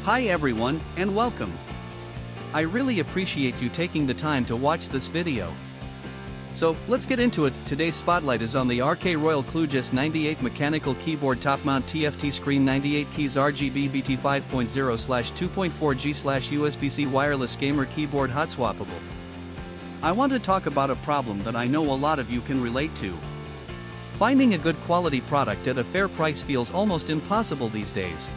Hi everyone, and welcome. I really appreciate you taking the time to watch this video. So, let's get into it. Today's spotlight is on the RK KLUDGE S98 mechanical keyboard top-mount TFT screen 98 Keys RGB BT5.0/2.4G/USB-C wireless gamer keyboard hot swappable. I want to talk about a problem that I know a lot of you can relate to. Finding a good quality product at a fair price feels almost impossible these days.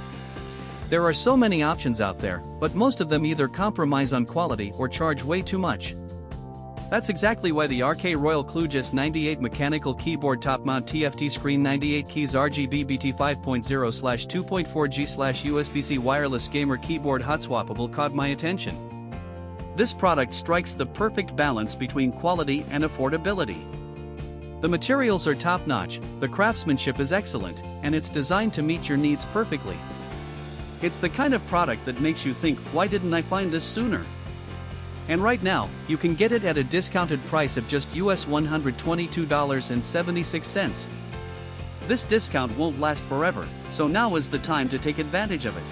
There are so many options out there, but most of them either compromise on quality or charge way too much. That's exactly why the RK KLUDGE S98 mechanical keyboard top-mount TFT screen 98 Keys RGB BT5.0/2.4G/USB-C wireless gamer keyboard hot swappable caught my attention. This product strikes the perfect balance between quality and affordability. The materials are top-notch, the craftsmanship is excellent, and it's designed to meet your needs perfectly. It's the kind of product that makes you think, why didn't I find this sooner? And right now, you can get it at a discounted price of just US $122.76. This discount won't last forever, so now is the time to take advantage of it.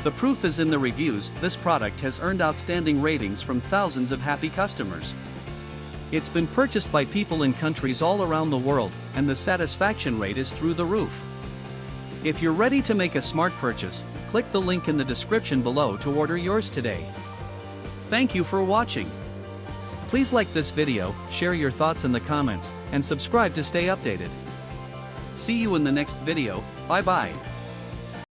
The proof is in the reviews. This product has earned outstanding ratings from thousands of happy customers. It's been purchased by people in countries all around the world, and the satisfaction rate is through the roof. If you're ready to make a smart purchase, click the link in the description below to order yours today. Thank you for watching. Please like this video, share your thoughts in the comments, and subscribe to stay updated. See you in the next video. Bye bye.